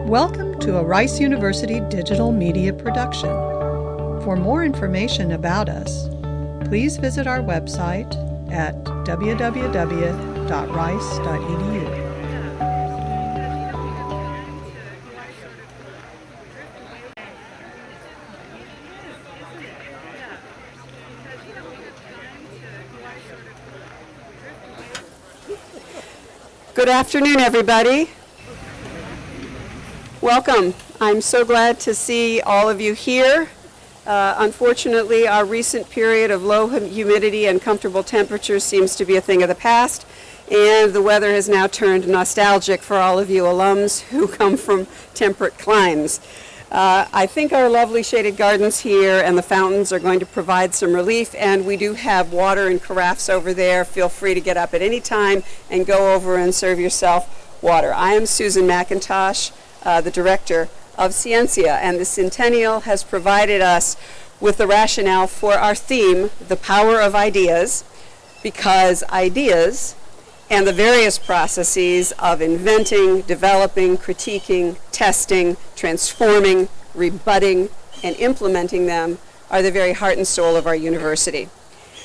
Welcome to a Rice University digital media production. For more information about us, please visit our website at www.rice.edu. Good afternoon, everybody. Welcome. I'm so glad to see all of you here. Unfortunately, our recent period of low humidity and comfortable temperatures seems to be a thing of the past, and the weather has now turned nostalgic for all of you alums who come from temperate climes. I think our lovely shaded gardens here and the fountains are going to provide some relief, and we do have water in carafes over there. Feel free to get up at any time and go over and serve yourself water. I am Susan McIntosh, the director of Scientia, and the Centennial has provided us with the rationale for our theme, the power of ideas, because ideas and the various processes of inventing, developing, critiquing, testing, transforming, rebutting, and implementing them are the very heart and soul of our university.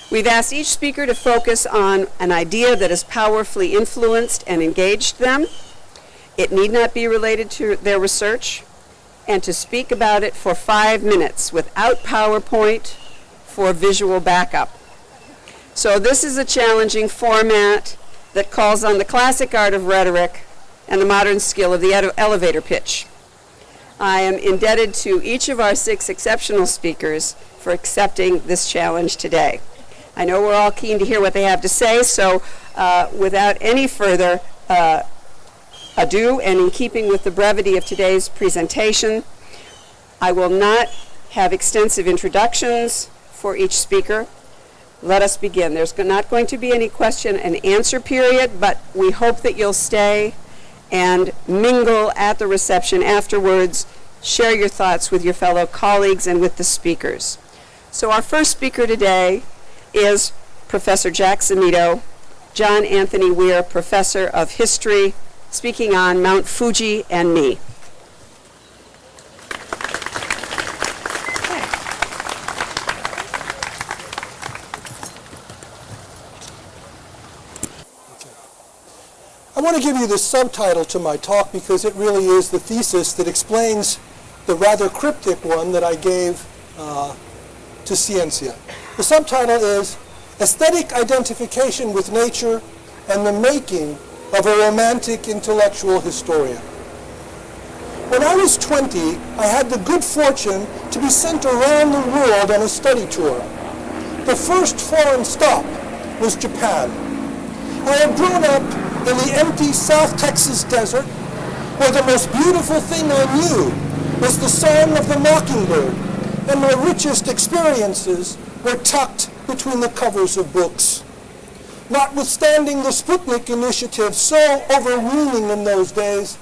We've asked each speaker to focus on an idea that has powerfully influenced and engaged them. It need not be related to their research, and to speak about it for 5 minutes without PowerPoint for visual backup. So this is a challenging format that calls on the classic art of rhetoric and the modern skill of the elevator pitch. I am indebted to each of our 6 exceptional speakers for accepting this challenge today. I know we're all keen to hear what they have to say, so without any further ado, and in keeping with the brevity of today's presentation, I will not have extensive introductions for each speaker. Let us begin. There's not going to be any question and answer period, but we hope that you'll stay and mingle at the reception afterwards. Share your thoughts with your fellow colleagues and with the speakers. So our first speaker today is Professor Jack Zamito, John Anthony Weir Professor of History, speaking on Mount Fuji and me. I want to give you the subtitle to my talk because it really is the thesis that explains the rather cryptic one that I gave to Scientia. The subtitle is Aesthetic Identification with Nature and the Making of a Romantic Intellectual Historian. When I was 20, I had the good fortune to be sent around the world on a study tour. The first foreign stop was Japan. I had grown up in the empty South Texas desert, where the most beautiful thing I knew was the song of the mockingbird, and my richest experiences were tucked between the covers of books. Notwithstanding the Sputnik initiative so overweening in those days,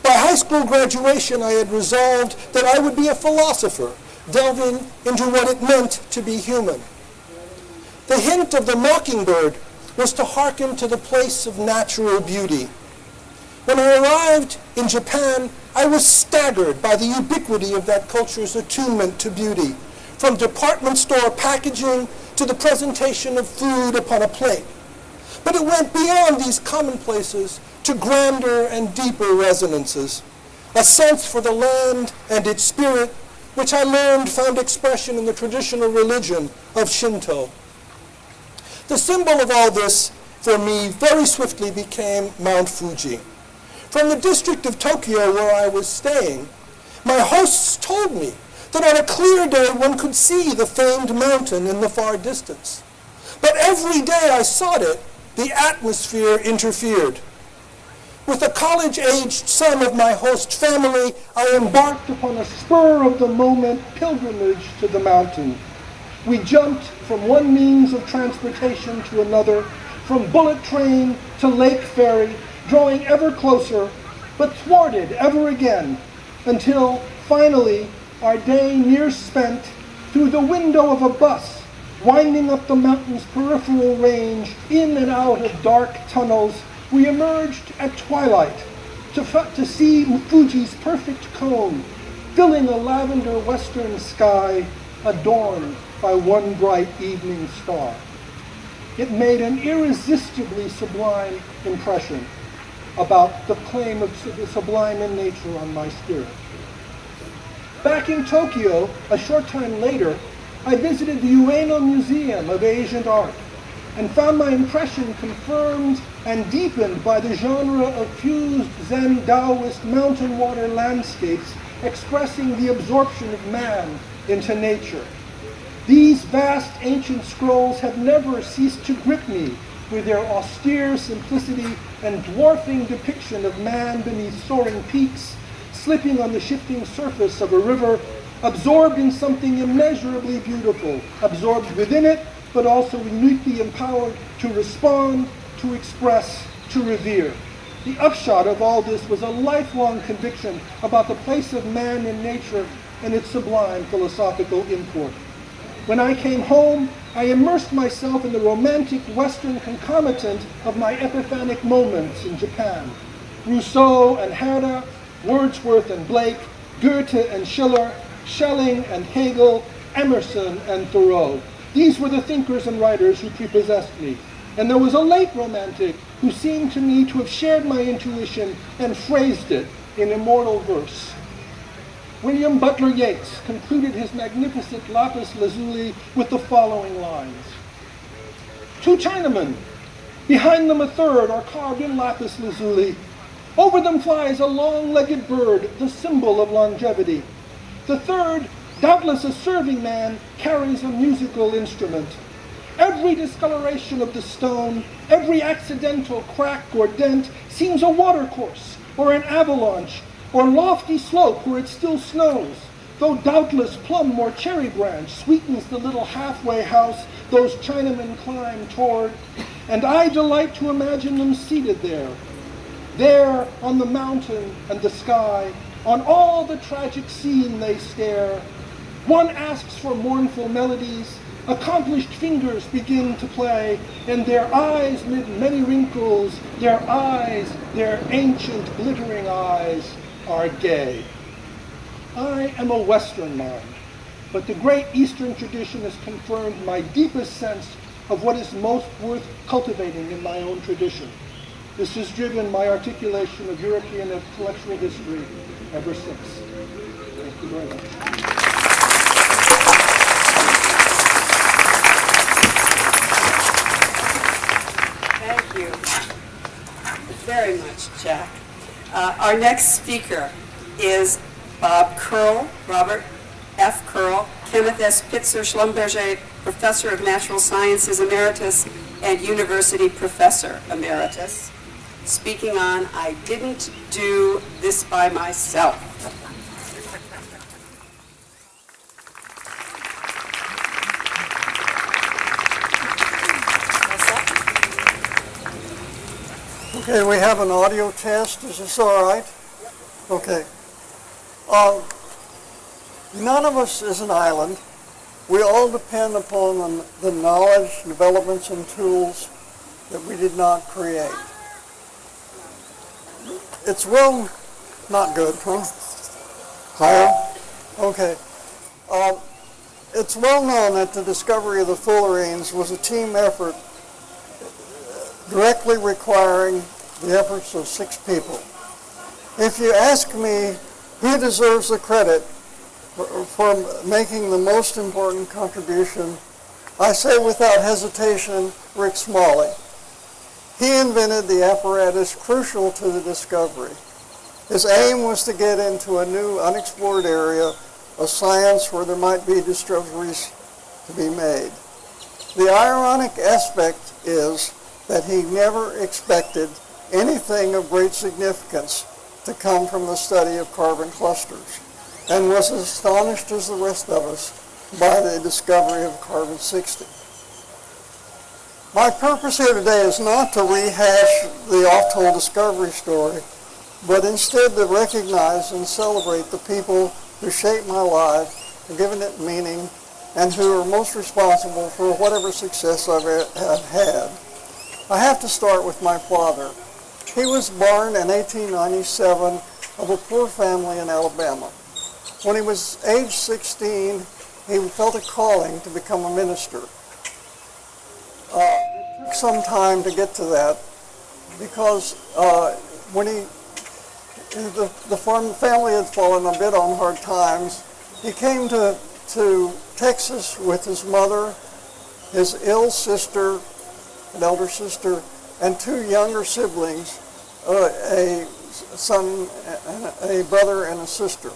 by high school graduation I had resolved that I would be a philosopher, delving into what it meant to be human. The hint of the mockingbird was to hearken to the place of natural beauty. When I arrived in Japan, I was staggered by the ubiquity of that culture's attunement to beauty, from department store packaging to the presentation of food upon a plate. But it went beyond these commonplaces to grander and deeper resonances, a sense for the land and its spirit, which I learned found expression in the traditional religion of Shinto. The symbol of all this, for me, very swiftly became Mount Fuji. From the district of Tokyo where I was staying, my hosts told me that on a clear day one could see the famed mountain in the far distance. But every day I sought it, the atmosphere interfered. With the college-aged son of my host family, I embarked upon a spur-of-the-moment pilgrimage to the mountain. We jumped from one means of transportation to another, from bullet train to lake ferry, drawing ever closer, but thwarted ever again, until finally our day near spent through the window of a bus, winding up the mountain's peripheral range, in and out of dark tunnels, we emerged at twilight to see Fuji's perfect cone filling a lavender western sky adorned by one bright evening star. It made an irresistibly sublime impression about the claim of the sublime in nature on my spirit. Back in Tokyo, a short time later, I visited the Ueno Museum of Asian Art and found my impression confirmed and deepened by the genre of fused Zen Taoist mountain water landscapes expressing the absorption of man into nature. These vast ancient scrolls have never ceased to grip me with their austere simplicity and dwarfing depiction of man beneath soaring peaks, slipping on the shifting surface of a river, absorbed in something immeasurably beautiful, absorbed within it, but also uniquely empowered to respond, to express, to revere. The upshot of all this was a lifelong conviction about the place of man in nature and its sublime philosophical import. When I came home, I immersed myself in the romantic Western concomitant of my epiphanic moments in Japan. Rousseau and Herder, Wordsworth and Blake, Goethe and Schiller, Schelling and Hegel, Emerson and Thoreau. These were the thinkers and writers who prepossessed me. And there was a late romantic who seemed to me to have shared my intuition and phrased it in immortal verse. William Butler Yeats concluded his magnificent lapis lazuli with the following lines. Two Chinamen, behind them a third are carved in lapis lazuli. Over them flies a long-legged bird, the symbol of longevity. The third, doubtless a serving man, carries a musical instrument. Every discoloration of the stone, every accidental crack or dent seems a watercourse or an avalanche or lofty slope where it still snows, though doubtless plum or cherry branch sweetens the little halfway house those Chinamen climb toward, and I delight to imagine them seated there on the mountain and the sky, on all the tragic scene they stare. One asks for mournful melodies, accomplished fingers begin to play, and their eyes mid many wrinkles, their eyes, their ancient glittering eyes, are gay. I am a Western mind, but the great Eastern tradition has confirmed my deepest sense of what is most worth cultivating in my own tradition. This has driven my articulation of European intellectual history ever since. Thank you very much. Thank you very much, Jack. Our next speaker is Bob Curl, Robert F. Curl, Kenneth S. Pitzer Schlumberger Professor of Natural Sciences Emeritus and University Professor Emeritus, speaking on I Didn't Do This by Myself. Okay, we have an audio test. Is this all right? Okay. None of us is an island. We all depend upon the knowledge, developments, and tools that we did not create. It's well, not good, huh? Higher? Okay. It's well known that the discovery of the fullerenes was a team effort directly requiring the efforts of 6 people. If you ask me who deserves the credit for making the most important contribution, I say without hesitation, Rick Smalley. He invented the apparatus crucial to the discovery. His aim was to get into a new unexplored area of science where there might be discoveries to be made. The ironic aspect is that he never expected anything of great significance to come from the study of carbon clusters, and was as astonished as the rest of us by the discovery of carbon-60. My purpose here today is not to rehash the oft-told discovery story, but instead to recognize and celebrate the people who shaped my life, and given it meaning, and who are most responsible for whatever success I've had. I have to start with my father, He was born in 1897 of a poor family in Alabama. When he was age 16, he felt a calling to become a minister. It took some time to get to that because when the family had fallen a bit on hard times, he came to Texas with his mother, his ill sister, an elder sister, and two younger siblings, a son, a brother, and a sister.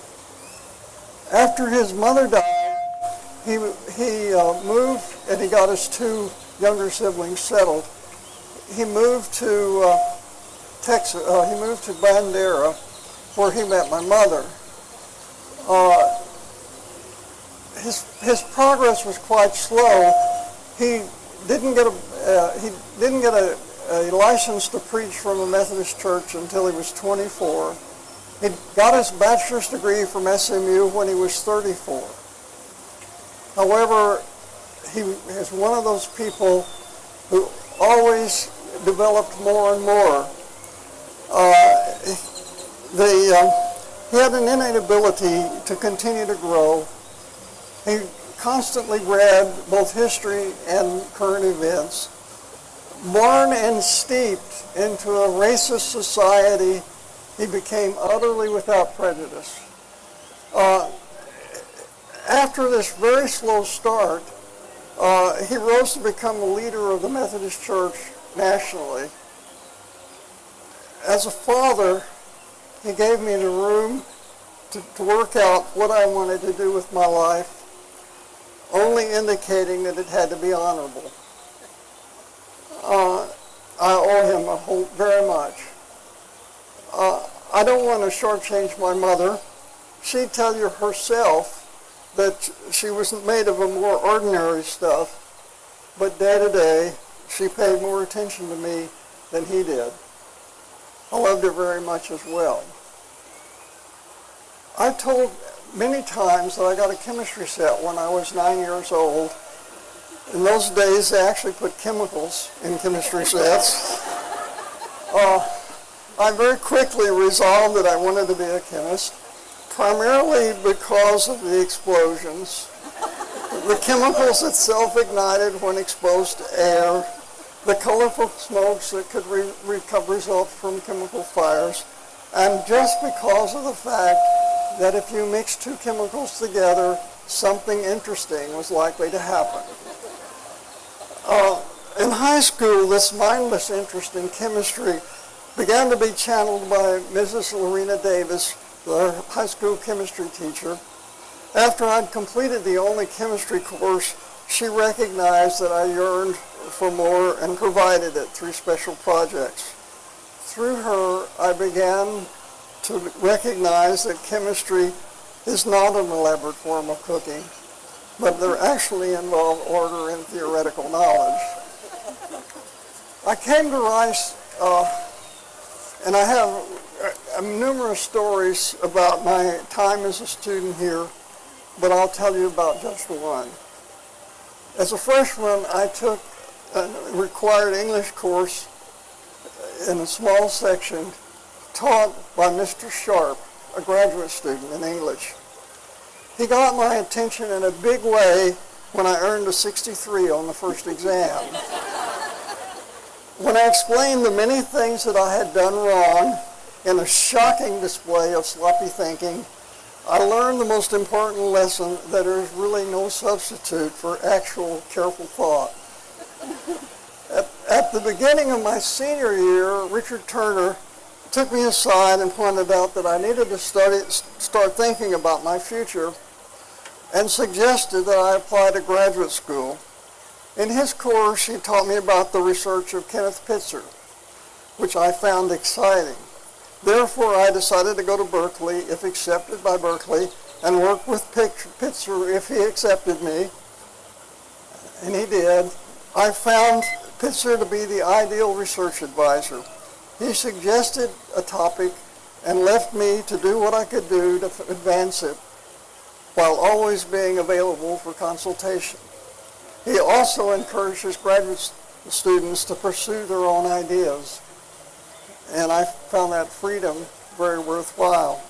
After his mother died, he moved and he got his two younger siblings settled. He moved to Texas. He moved to Bandera, where he met my mother. His progress was quite slow. He didn't get a license to preach from a Methodist church until he was 24. He got his bachelor's degree from SMU when he was 34. However, he is one of those people who always developed more and more. He had an innate ability to continue to grow. He constantly read both history and current events. Born and steeped into a racist society, he became utterly without prejudice. After this very slow start, he rose to become the leader of the Methodist Church nationally. As a father, he gave me the room to work out what I wanted to do with my life, only indicating that it had to be honorable. I owe him very much. I don't want to shortchange my mother. She'd tell you herself that she was made of a more ordinary stuff, but day to day, she paid more attention to me than he did. I loved her very much as well. I told many times that I got a chemistry set when I was 9 years old. In those days, they actually put chemicals in chemistry sets. I very quickly resolved that I wanted to be a chemist, primarily because of the explosions. The chemicals that self-ignited when exposed to air, the colorful smokes that could result from chemical fires, and just because of the fact that if you mix two chemicals together, something interesting was likely to happen. In high school, this mindless interest in chemistry began to be channeled by Mrs. Lorena Davis, the high school chemistry teacher. After I'd completed the only chemistry course, she recognized that I yearned for more and provided it through special projects. Through her, I began to recognize that chemistry is not an elaborate form of cooking, but they actually involve order and theoretical knowledge. I came to Rice, and I have numerous stories about my time as a student here, but I'll tell you about just one. As a freshman, I took a required English course in a small section taught by Mr. Sharp, a graduate student in English. He got my attention in a big way when I earned a 63 on the first exam. When I explained the many things that I had done wrong in a shocking display of sloppy thinking, I learned the most important lesson that there is really no substitute for actual careful thought. At the beginning of my senior year, Richard Turner took me aside and pointed out that I needed to start thinking about my future and suggested that I apply to graduate school. In his course, he taught me about the research of Kenneth Pitzer, which I found exciting. Therefore, I decided to go to Berkeley, if accepted by Berkeley, and work with Pitzer if he accepted me, and he did. I found Pitzer to be the ideal research advisor. He suggested a topic and left me to do what I could do to advance it, while always being available for consultation. He also encouraged his graduate students to pursue their own ideas. and I found that freedom very worthwhile.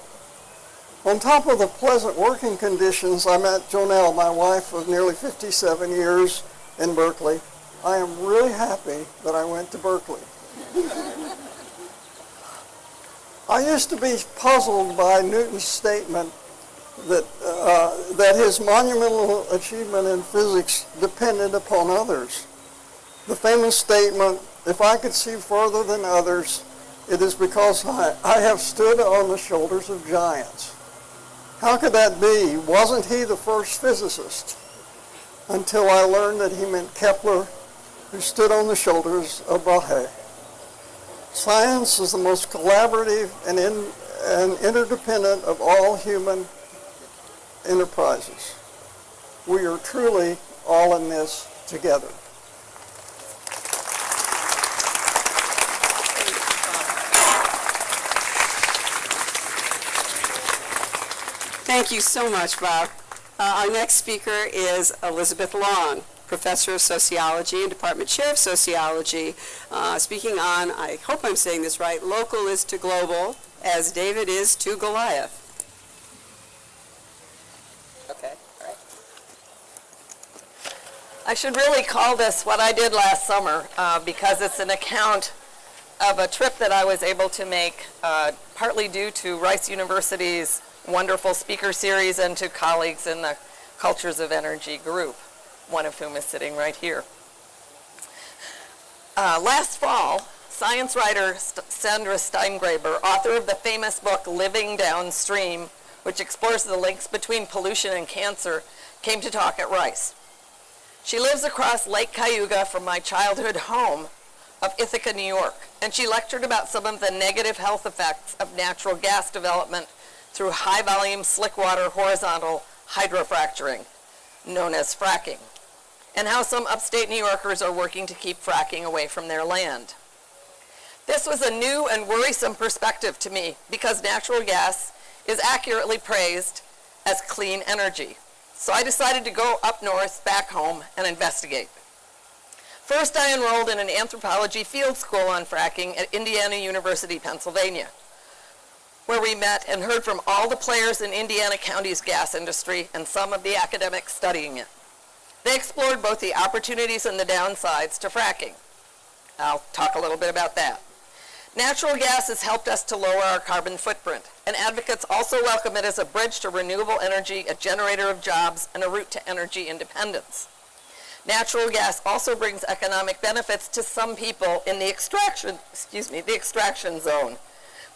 On top of the pleasant working conditions, I met Jonelle, my wife of nearly 57 years in Berkeley. I am really happy that I went to Berkeley. I used to be puzzled by Newton's statement that his monumental achievement in physics depended upon others. The famous statement, "If I could see further than others, it is because I have stood on the shoulders of giants." How could that be? Wasn't he the first physicist? Until I learned that he meant Kepler, who stood on the shoulders of Boles. Science is the most collaborative and interdependent of all human enterprises. We are truly all in this together. Thank you so much, Bob. Our next speaker is Elizabeth Long, Professor of Sociology and Department Chair of Sociology, speaking on, I hope I'm saying this right, local is to global, as David is to Goliath. Okay, all right. I should really call this What I Did Last Summer because it's an account of a trip that I was able to make partly due to Rice University's wonderful speaker series and to colleagues in the Cultures of Energy group, one of whom is sitting right here. Last fall, science writer Sandra Steingraber, author of the famous book Living Downstream, which explores the links between pollution and cancer, came to talk at Rice. She lives across Lake Cayuga from my childhood home of Ithaca, New York, and she lectured about some of the negative health effects of natural gas development through high-volume slick-water horizontal hydrofracturing, known as fracking, and how some upstate New Yorkers are working to keep fracking away from their land. This was a new and worrisome perspective to me because natural gas is accurately praised as clean energy. So I decided to go up north, back home, and investigate. First, I enrolled in an anthropology field school on fracking at Indiana University, Pennsylvania, where we met and heard from all the players in Indiana County's gas industry and some of the academics studying it. They explored both the opportunities and the downsides to fracking. I'll talk a little bit about that. Natural gas has helped us to lower our carbon footprint, and advocates also welcome it as a bridge to renewable energy, a generator of jobs, and a route to energy independence. Natural gas also brings economic benefits to some people in the extraction zone.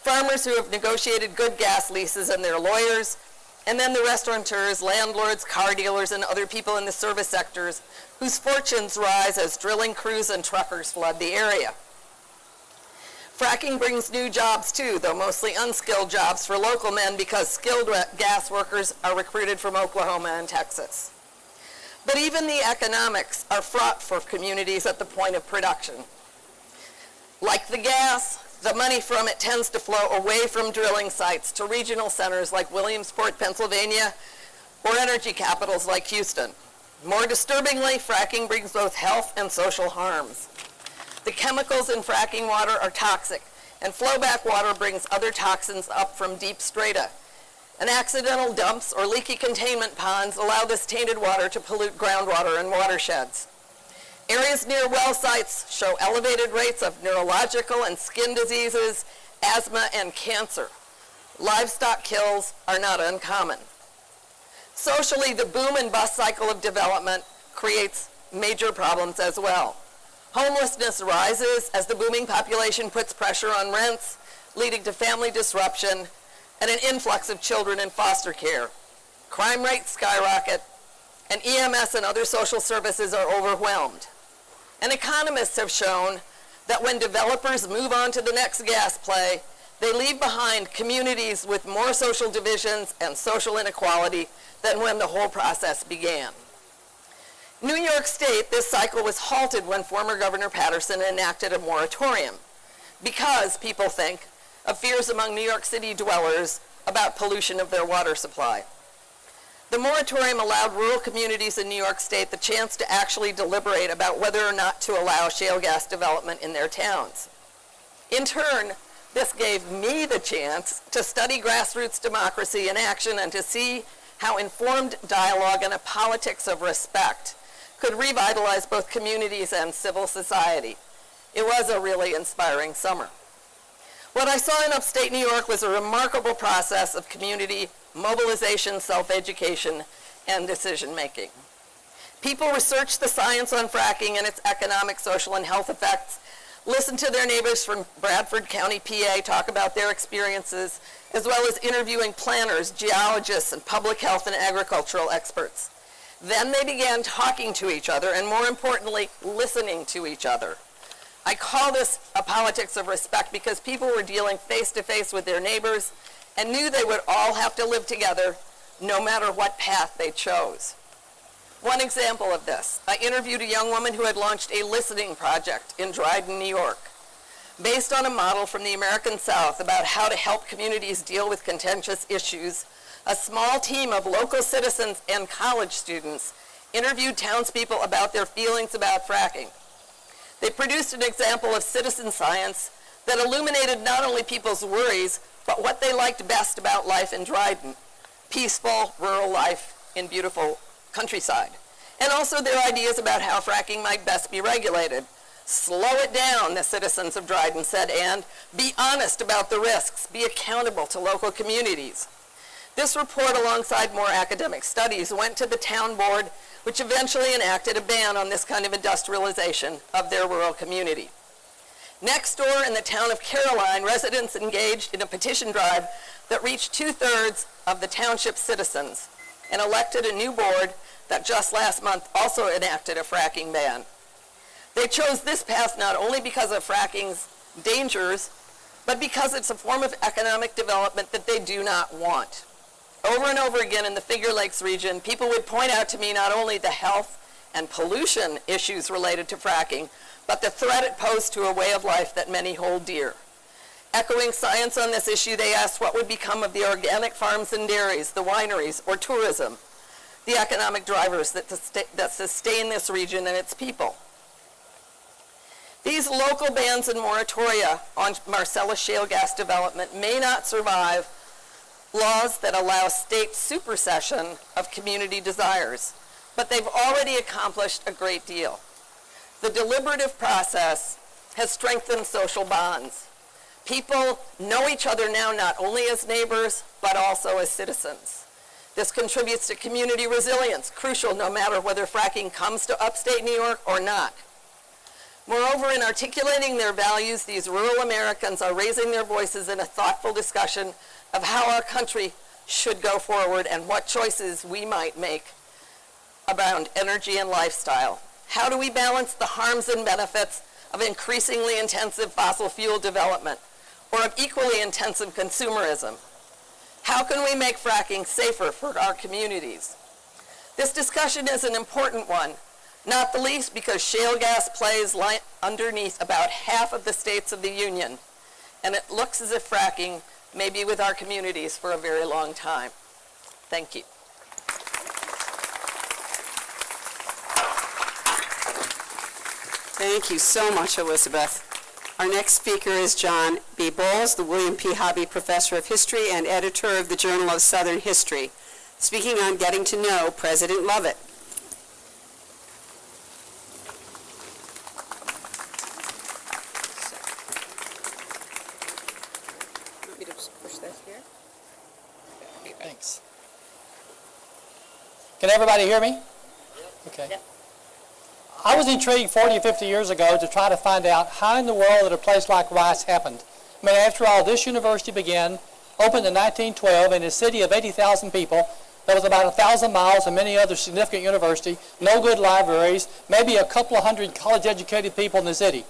Farmers who have negotiated good gas leases and their lawyers, and then the restaurateurs, landlords, car dealers, and other people in the service sectors whose fortunes rise as drilling crews and truckers flood the area. Fracking brings new jobs too, though mostly unskilled jobs for local men because skilled gas workers are recruited from Oklahoma and Texas. But even the economics are fraught for communities at the point of production. Like the gas, the money from it tends to flow away from drilling sites to regional centers like Williamsport, Pennsylvania, or energy capitals like Houston. More disturbingly, fracking brings both health and social harms. The chemicals in fracking water are toxic, and flowback water brings other toxins up from deep strata. And accidental dumps or leaky containment ponds allow this tainted water to pollute groundwater and watersheds. Areas near well sites show elevated rates of neurological and skin diseases, asthma, and cancer. Livestock kills are not uncommon. Socially, the boom and bust cycle of development creates major problems as well. Homelessness rises as the booming population puts pressure on rents, leading to family disruption and an influx of children in foster care. Crime rates skyrocket, and EMS and other social services are overwhelmed. And economists have shown that when developers move on to the next gas play, they leave behind communities with more social divisions and social inequality than when the whole process began. In New York State, this cycle was halted when former Governor Patterson enacted a moratorium because, people think, of fears among New York City dwellers about pollution of their water supply. The moratorium allowed rural communities in New York State the chance to actually deliberate about whether or not to allow shale gas development in their towns. In turn, This gave me the chance to study grassroots democracy in action and to see how informed dialogue and a politics of respect could revitalize both communities and civil society. It was a really inspiring summer. What I saw in upstate New York was a remarkable process of community mobilization, self-education, and decision-making. People researched the science on fracking and its economic, social, and health effects, listened to their neighbors from Bradford County, PA, talk about their experiences, as well as interviewing planners, geologists, and public health and agricultural experts. Then they began talking to each other, and more importantly, listening to each other. I call this a politics of respect because people were dealing face-to-face with their neighbors and knew they would all have to live together no matter what path they chose. One example of this, I interviewed a young woman who had launched a listening project in Dryden, New York, based on a model from the American South about how to help communities deal with contentious issues. A small team of local citizens and college students interviewed townspeople about their feelings about fracking. They produced an example of citizen science that illuminated not only people's worries, but what they liked best about life in Dryden, peaceful rural life in beautiful countryside, and also their ideas about how fracking might best be regulated. Slow it down, the citizens of Dryden said, and be honest about the risks, be accountable to local communities. This report, alongside more academic studies, went to the town board, which eventually enacted a ban on this kind of industrialization of their rural community. Next door in the town of Caroline, residents engaged in a petition drive that reached 2/3 of the township's citizens and elected a new board that just last month also enacted a fracking ban. They chose this path not only because of fracking's dangers, but because it's a form of economic development that they do not want. Over and over again in the Finger Lakes region, people would point out to me not only the health and pollution issues related to fracking, but the threat it posed to a way of life that many hold dear. Echoing science on this issue, they asked what would become of the organic farms and dairies, the wineries, or tourism, the economic drivers that sustain this region and its people. These local bans and moratoria on Marcellus shale gas development may not survive laws that allow state supersession of community desires, but they've already accomplished a great deal. The deliberative process has strengthened social bonds. People know each other now not only as neighbors, but also as citizens. This contributes to community resilience, crucial no matter whether fracking comes to upstate New York or not. Moreover, in articulating their values, these rural Americans are raising their voices in a thoughtful discussion of how our country should go forward and what choices we might make around energy and lifestyle. How do we balance the harms and benefits of increasingly intensive fossil fuel development or of equally intensive consumerism? How can we make fracking safer for our communities? This discussion is an important one, not the least because shale gas plays underneath about half of the states of the Union, and it looks as if fracking may be with our communities for a very long time. Thank you. Thank you so much, Elizabeth. Our next speaker is John B. Boles, the William P. Hobby Professor of History and editor of the Journal of Southern History, speaking on getting to know President Lovett. Want me to just push that here? Thanks. Can everybody hear me? Okay. Yep. I was intrigued 40 or 50 years ago to try to find out how in the world that a place like Rice happened. I mean, after all, this university opened in 1912 in a city of 80,000 people. There was about 1,000 miles and many other significant universities, no good libraries, maybe a couple of hundred college-educated people in the city.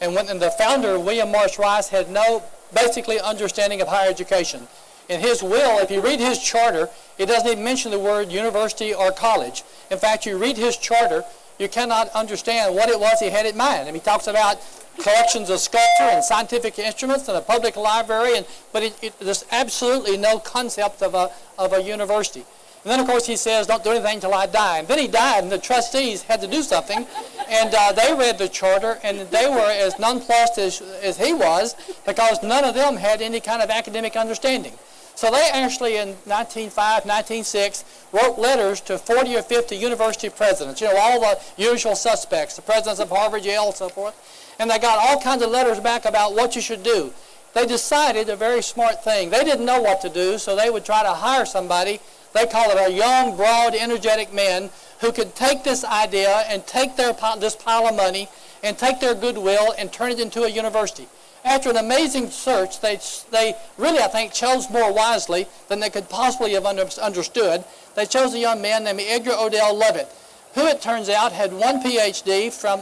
And the founder, William Morris Rice, had no basically understanding of higher education. In his will, if you read his charter, it doesn't even mention the word university or college. In fact, you read his charter, you cannot understand what it was he had in mind. I mean, he talks about collections of sculpture and scientific instruments and a public library, but there's absolutely no concept of a university. And then, of course, he says, don't do anything till I die. And then he died, and the trustees had to do something. And they read the charter, and they were as nonplussed as he was, because none of them had any kind of academic understanding. So they actually, in 1905, 1906, wrote letters to 40 or 50 university presidents, all the usual suspects, the presidents of Harvard, Yale, and so forth. And they got all kinds of letters back about what you should do. They decided a very smart thing. They didn't know what to do, so they would try to hire somebody. They call it a young, broad, energetic man who could take this idea and take this pile of money and take their goodwill and turn it into a university. After an amazing search, they really, I think, chose more wisely than they could possibly have understood. They chose a young man named Edgar Odell Lovett, who it turns out had one PhD from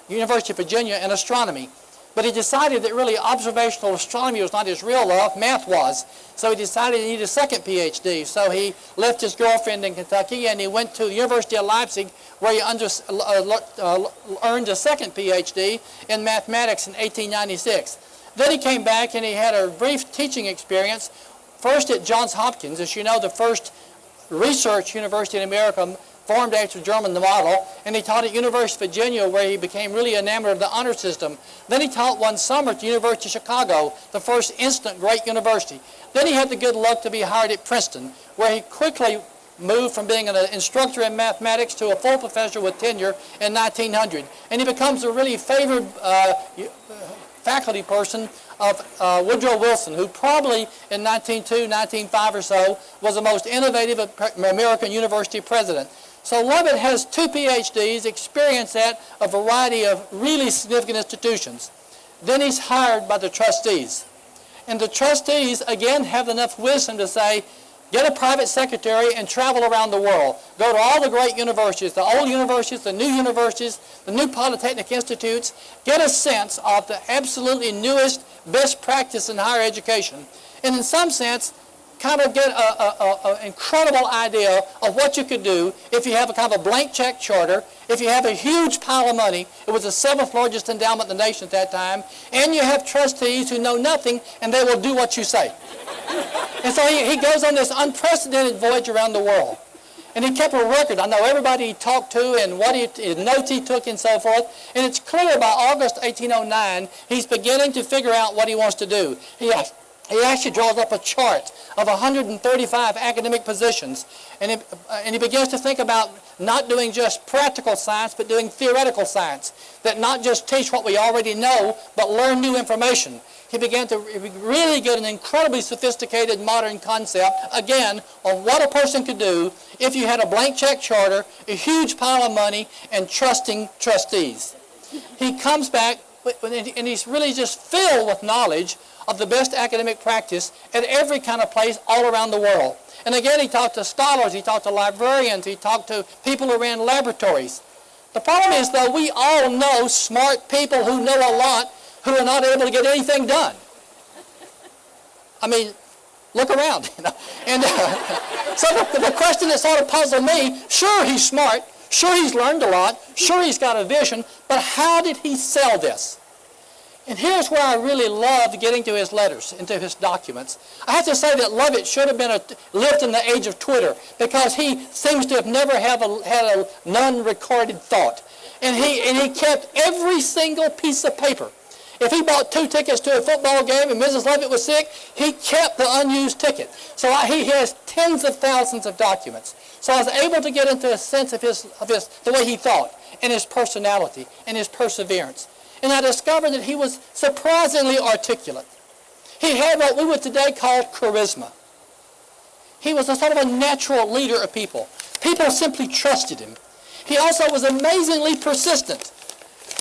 University of Virginia in astronomy. But he decided that really observational astronomy was not his real love, math was. So he decided he needed a second PhD. So he left his girlfriend in Kentucky and he went to the University of Leipzig, where he earned a second PhD in mathematics in 1896. Then he came back and he had a brief teaching experience, first at Johns Hopkins, as you know, the first research university in America formed after German model, and he taught at University of Virginia, where he became really enamored of the honor system. Then he taught one summer at the University of Chicago, the first instant great university. Then he had the good luck to be hired at Princeton, where he quickly moved from being an instructor in mathematics to a full professor with tenure in 1900. And he becomes a really favored faculty person of Woodrow Wilson, who probably in 1902, 1905 or so was the most innovative American university president. So Lovett has 2 PhDs, experience at a variety of really significant institutions. Then he's hired by the trustees. And the trustees, again, have enough wisdom to say, get a private secretary and travel around the world. Go to all the great universities, the old universities, the new polytechnic institutes. Get a sense of the absolutely newest, best practice in higher education. And in some sense, kind of get an incredible idea of what you could do if you have a kind of a blank check charter, if you have a huge pile of money. It was the 7th largest endowment in the nation at that time, and you have trustees who know nothing, and they will do what you say. And so he goes on this unprecedented voyage around the world. And he kept a record. I know everybody he talked to and what notes he took and so forth. And it's clear by August 1809, he's beginning to figure out what he wants to do. He actually draws up a chart of 135 academic positions, and he begins to think about not doing just practical science, but doing theoretical science, that not just teach what we already know, but learn new information. He began to really get an incredibly sophisticated modern concept, again, of what a person could do if you had a blank check charter, a huge pile of money, and trusting trustees. He comes back, and he's really just filled with knowledge of the best academic practice at every kind of place all around the world. And again, he talked to scholars, he talked to librarians, he talked to people who ran laboratories. The problem is, though, we all know smart people who know a lot who are not able to get anything done. I mean, look around. And so the question that sort of puzzled me, sure, he's smart, sure, he's learned a lot, sure, he's got a vision, but how did he sell this? And here's where I really loved getting to his letters, into his documents. I have to say that Lovett should have lived in the age of Twitter, because he seems to have never had a non-recorded thought. And he kept every single piece of paper. If he bought 2 tickets to a football game and Mrs. Lovett was sick, he kept the unused ticket. So he has tens of thousands of documents. So I was able to get into a sense of the way he thought, and his personality, and his perseverance. And I discovered that he was surprisingly articulate. He had what we would today call charisma. He was a sort of a natural leader of people. People simply trusted him. He also was amazingly persistent.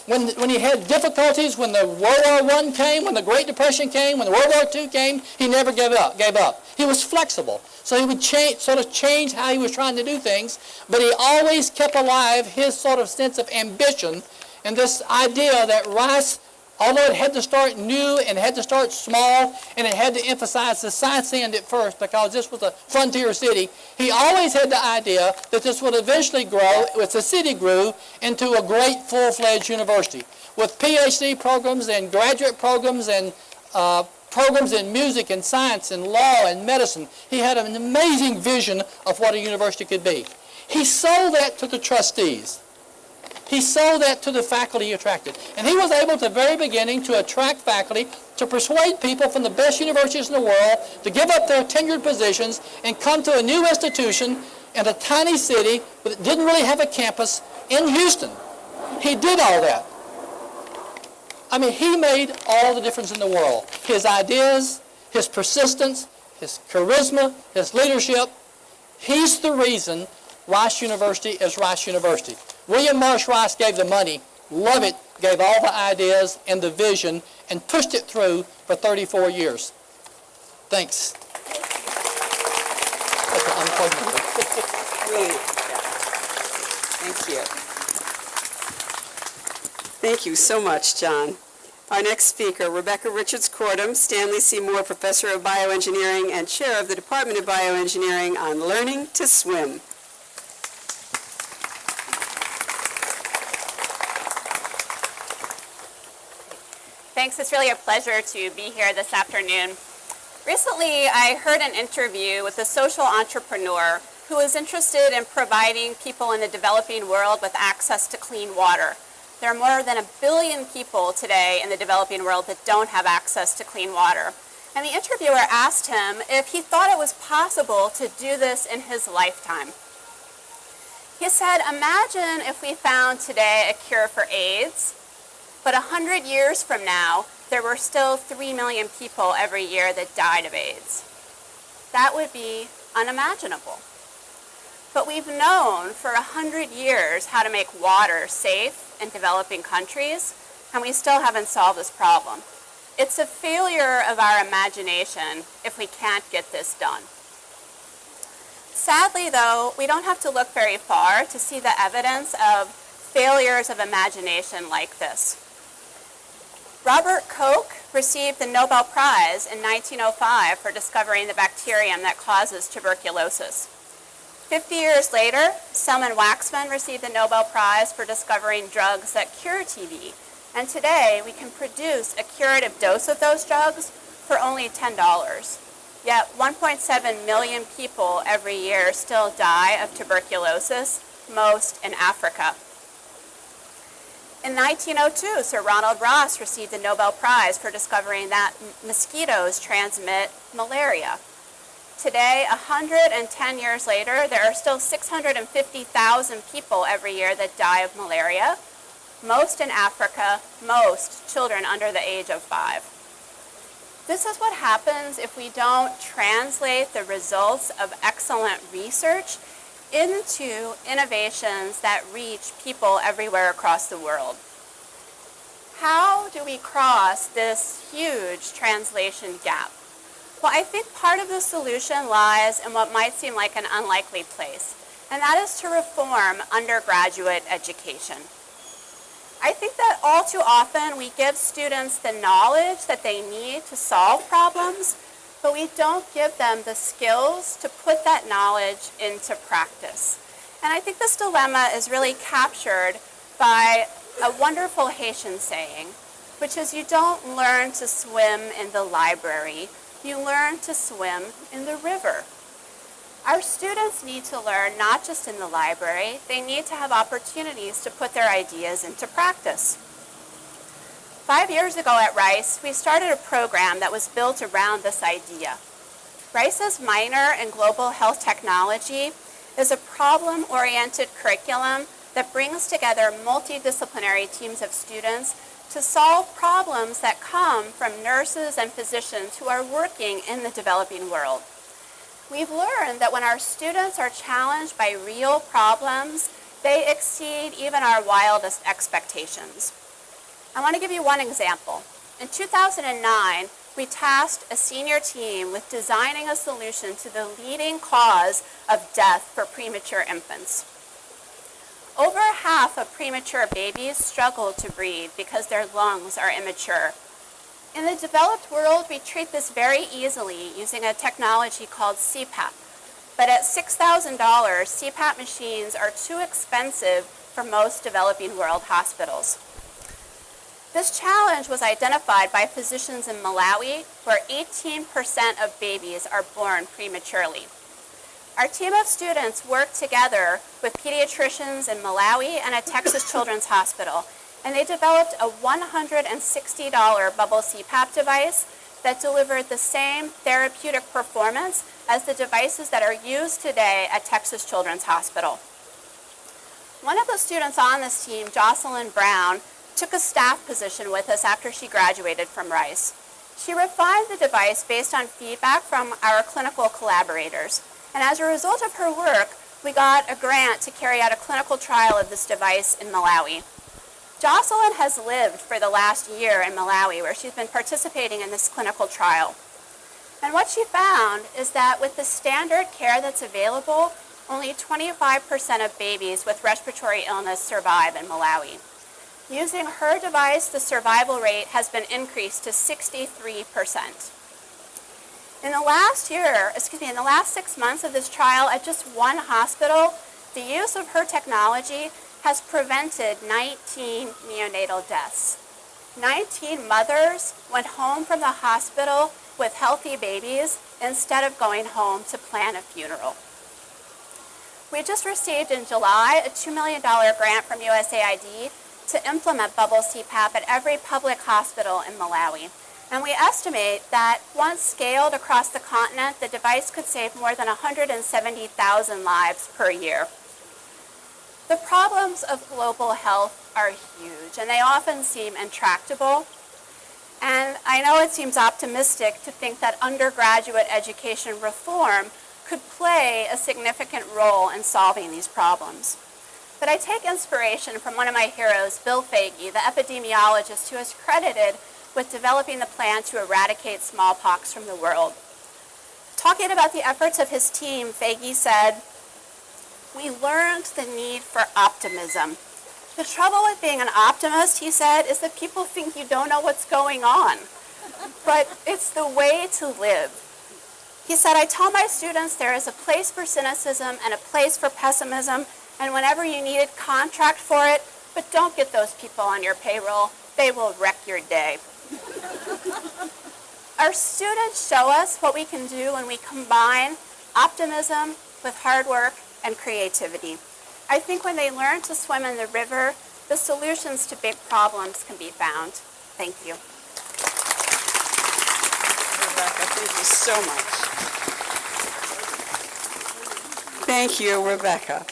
When he had difficulties, when the World War I came, when the Great Depression came, when the World War II came, he never gave up. He was flexible. So he would change how he was trying to do things, but he always kept alive his sort of sense of ambition and this idea that Rice, although it had to start new and had to start small, and it had to emphasize the science end at first because this was a frontier city, he always had the idea that this would eventually grow, as the city grew, into a great full-fledged university with PhD programs and graduate programs and programs in music and science and law and medicine. He had an amazing vision of what a university could be. He sold that to the trustees. He sold that to the faculty he attracted. And he was able at the very beginning to attract faculty, to persuade people from the best universities in the world to give up their tenured positions and come to a new institution in a tiny city that didn't really have a campus in Houston. He did all that. I mean, he made all the difference in the world. His ideas, his persistence, his charisma, his leadership, he's the reason Rice University is Rice University. William Marsh Rice gave the money. Lovett gave all the ideas and the vision and pushed it through for 34 years. Thanks. Really, thank you. Thank you so much, John. Our next speaker, Rebecca Richards-Kortum, Stanley C. Moore Professor of Bioengineering and Chair of the Department of Bioengineering on Learning to Swim. Thanks. It's really a pleasure to be here this afternoon. Recently, I heard an interview with a social entrepreneur who was interested in providing people in the developing world with access to clean water. There are more than 1 billion people today in the developing world that don't have access to clean water. And the interviewer asked him if he thought it was possible to do this in his lifetime. He said, imagine if we found today a cure for AIDS, but 100 years from now, there were still 3 million people every year that died of AIDS. That would be unimaginable. But we've known for 100 years how to make water safe in developing countries, and we still haven't solved this problem. It's a failure of our imagination if we can't get this done. Sadly, though, we don't have to look very far to see the evidence of failures of imagination like this. Robert Koch received the Nobel Prize in 1905 for discovering the bacterium that causes tuberculosis. 50 years later, Selman Waxman received the Nobel Prize for discovering drugs that cure TB. And today, we can produce a curative dose of those drugs for only $10. Yet 1.7 million people every year still die of tuberculosis, most in Africa. In 1902, Sir Ronald Ross received the Nobel Prize for discovering that mosquitoes transmit malaria. Today, 110 years later, there are still 650,000 people every year that die of malaria, most in Africa, most children under the age of 5. This is what happens if we don't translate the results of excellent research into innovations that reach people everywhere across the world. How do we cross this huge translation gap? Well, I think part of the solution lies in what might seem like an unlikely place, and that is to reform undergraduate education. I think that all too often we give students the knowledge that they need to solve problems, but we don't give them the skills to put that knowledge into practice. And I think this dilemma is really captured by a wonderful Haitian saying, which is you don't learn to swim in the library, you learn to swim in the river. Our students need to learn not just in the library, they need to have opportunities to put their ideas into practice. 5 years ago at Rice, we started a program that was built around this idea. Rice's minor in global health technology is a problem-oriented curriculum that brings together multidisciplinary teams of students to solve problems that come from nurses and physicians who are working in the developing world. We've learned that when our students are challenged by real problems, they exceed even our wildest expectations. I want to give you one example. In 2009, we tasked a senior team with designing a solution to the leading cause of death for premature infants. Over half of premature babies struggle to breathe because their lungs are immature. In the developed world, we treat this very easily using a technology called CPAP. But at $6,000, CPAP machines are too expensive for most developing world hospitals. This challenge was identified by physicians in Malawi, where 18% of babies are born prematurely. Our team of students worked together with pediatricians in Malawi and at Texas Children's Hospital, and they developed a $160 bubble CPAP device that delivered the same therapeutic performance as the devices that are used today at Texas Children's Hospital. One of the students on this team, Jocelyn Brown, took a staff position with us after she graduated from Rice. She refined the device based on feedback from our clinical collaborators. And as a result of her work, we got a grant to carry out a clinical trial of this device in Malawi. Jocelyn has lived for the last year in Malawi, where she's been participating in this clinical trial. And what she found is that with the standard care that's available, only 25% of babies with respiratory illness survive in Malawi. Using her device, the survival rate has been increased to 63%. In the last 6 months of this trial at just one hospital, the use of her technology has prevented 19 neonatal deaths. 19 mothers went home from the hospital with healthy babies instead of going home to plan a funeral. We just received in July a $2 million grant from USAID to implement bubble CPAP at every public hospital in Malawi. And we estimate that once scaled across the continent, the device could save more than 170,000 lives per year. The problems of global health are huge, and they often seem intractable. And I know it seems optimistic to think that undergraduate education reform could play a significant role in solving these problems. But I take inspiration from one of my heroes, Bill Foege, the epidemiologist who is credited with developing the plan to eradicate smallpox from the world. Talking about the efforts of his team, Foege said, "We learned the need for optimism. The trouble with being an optimist," he said, "is that people think you don't know what's going on. But it's the way to live." He said, "I tell my students there is a place for cynicism and a place for pessimism, and whenever you need it, contract for it, but don't get those people on your payroll. They will wreck your day." Our students show us what we can do when we combine optimism with hard work and creativity. I think when they learn to swim in the river, the solutions to big problems can be found. Thank you. Rebecca, thank you so much. Thank you, Rebecca.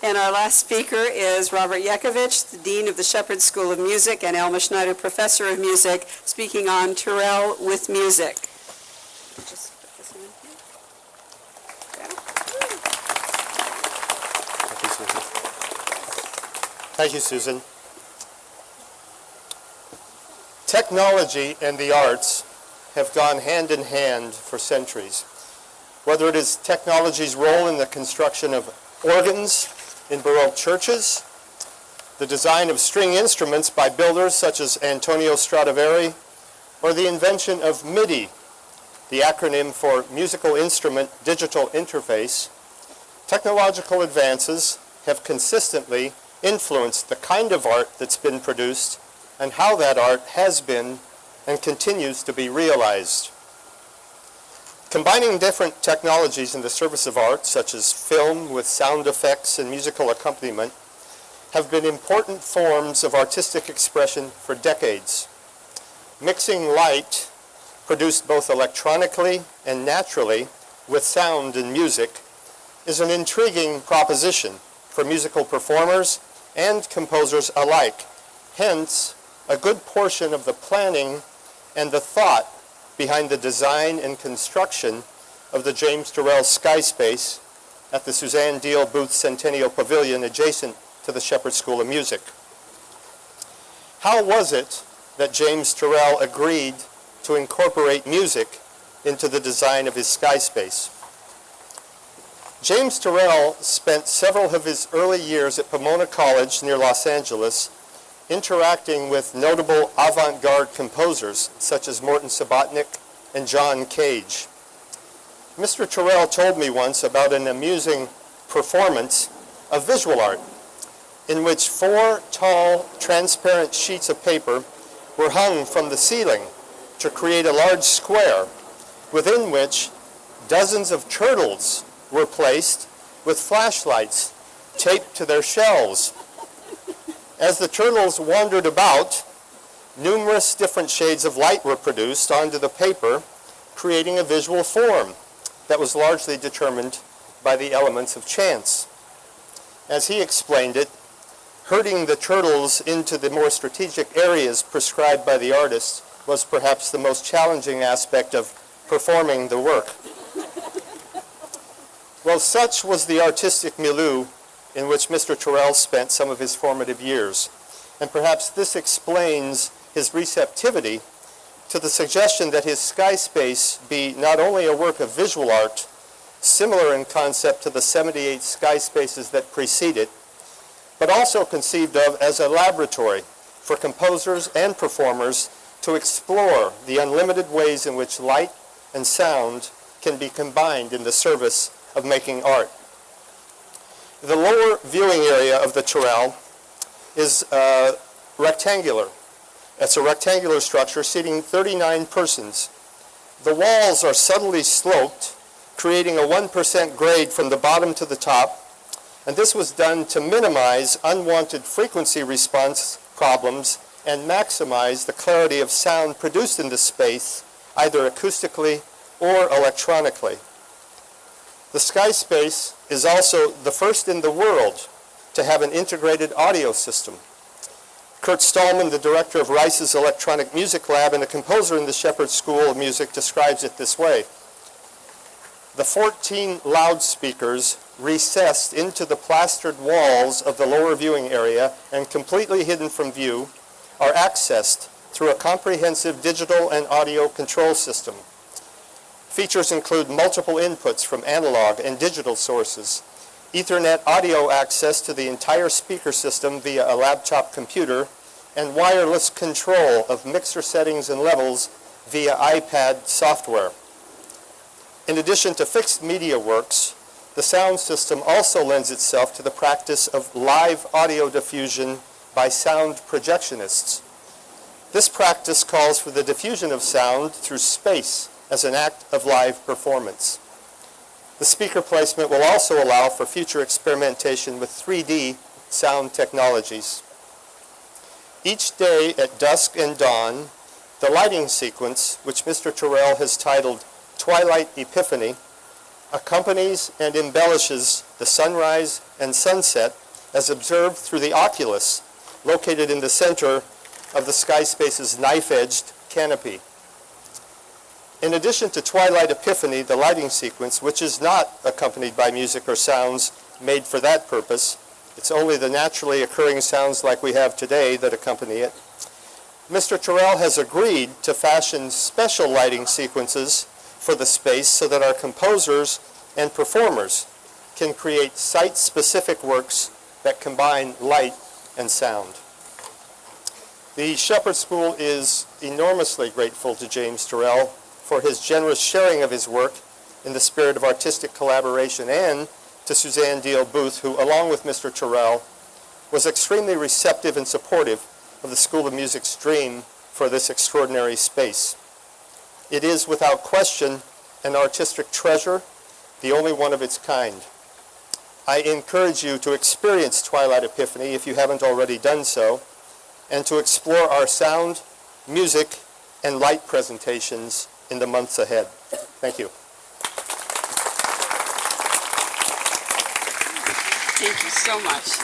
And our last speaker is Robert Yekovich, the Dean of the Shepherd School of Music and Elma Schneider Professor of Music, speaking on Turrell with Music. Just put this in here. Thank you, Susan. Technology and the arts have gone hand in hand for centuries. Whether it is technology's role in the construction of organs in Baroque churches, the design of string instruments by builders such as Antonio Stradivari, or the invention of MIDI, the acronym for Musical Instrument Digital Interface, technological advances have consistently influenced the kind of art that's been produced and how that art has been and continues to be realized. Combining different technologies in the service of art, such as film with sound effects and musical accompaniment, have been important forms of artistic expression for decades. Mixing light, produced both electronically and naturally with sound and music, is an intriguing proposition for musical performers and composers alike. Hence, a good portion of the planning and the thought behind the design and construction of the James Turrell Sky Space at the Suzanne Deal Booth Centennial Pavilion adjacent to the Shepherd School of Music. How was it that James Turrell agreed to incorporate music into the design of his Sky Space? James Turrell spent several of his early years at Pomona College near Los Angeles interacting with notable avant-garde composers such as Morton Subotnick and John Cage. Mr. Turrell told me once about an amusing performance of visual art in which 4 tall, transparent sheets of paper were hung from the ceiling to create a large square within which dozens of turtles were placed with flashlights taped to their shells. As the turtles wandered about, numerous different shades of light were produced onto the paper, creating a visual form that was largely determined by the elements of chance. As he explained it, herding the turtles into the more strategic areas prescribed by the artist was perhaps the most challenging aspect of performing the work. Well, such was the artistic milieu in which Mr. Turrell spent some of his formative years, and perhaps this explains his receptivity to the suggestion that his sky space be not only a work of visual art, similar in concept to the 78 sky spaces that precede it, but also conceived of as a laboratory for composers and performers to explore the unlimited ways in which light and sound can be combined in the service of making art. The lower viewing area of the Turrell is rectangular. It's a rectangular structure seating 39 persons. The walls are subtly sloped, creating a 1% grade from the bottom to the top, and this was done to minimize unwanted frequency response problems and maximize the clarity of sound produced in the space, either acoustically or electronically. The sky space is also the first in the world to have an integrated audio system. Kurt Stallman, the director of Rice's Electronic Music Lab and a composer in the Shepherd School of Music, describes it this way. The 14 loudspeakers recessed into the plastered walls of the lower viewing area and completely hidden from view are accessed through a comprehensive digital and audio control system. Features include multiple inputs from analog and digital sources, Ethernet audio access to the entire speaker system via a laptop computer, and wireless control of mixer settings and levels via iPad software. In addition to fixed media works, the sound system also lends itself to the practice of live audio diffusion by sound projectionists. This practice calls for the diffusion of sound through space as an act of live performance. The speaker placement will also allow for future experimentation with 3D sound technologies. Each day at dusk and dawn, the lighting sequence, which Mr. Turrell has titled Twilight Epiphany, accompanies and embellishes the sunrise and sunset as observed through the oculus located in the center of the sky space's knife-edged canopy. In addition to Twilight Epiphany, the lighting sequence, which is not accompanied by music or sounds made for that purpose, it's only the naturally occurring sounds like we have today that accompany it, Mr. Turrell has agreed to fashion special lighting sequences for the space so that our composers and performers can create site-specific works that combine light and sound. The Shepherd School is enormously grateful to James Turrell for his generous sharing of his work in the spirit of artistic collaboration, and to Suzanne Deal Booth, who, along with Mr. Turrell, was extremely receptive and supportive of the School of Music's dream for this extraordinary space. It is, without question, an artistic treasure, the only one of its kind. I encourage you to experience Twilight Epiphany if you haven't already done so, and to explore our sound, music, and light presentations in the months ahead. Thank you. Thank you so much.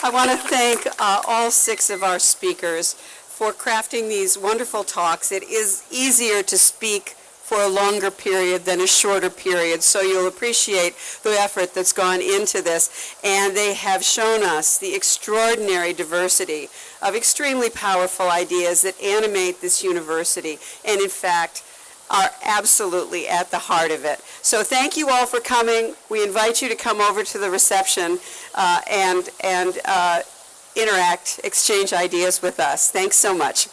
I want to thank all 6 of our speakers for crafting these wonderful talks. It is easier to speak for a longer period than a shorter period, so you'll appreciate the effort that's gone into this. And they have shown us the extraordinary diversity of extremely powerful ideas that animate this university, and in fact are absolutely at the heart of it. So thank you all for coming. We invite you to come over to the reception and interact, exchange ideas with us. Thanks so much.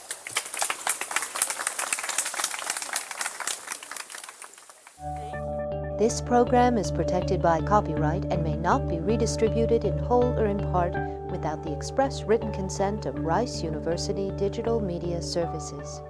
This program is protected by copyright and may not be redistributed in whole or in part without the express written consent of Rice University Digital Media Services.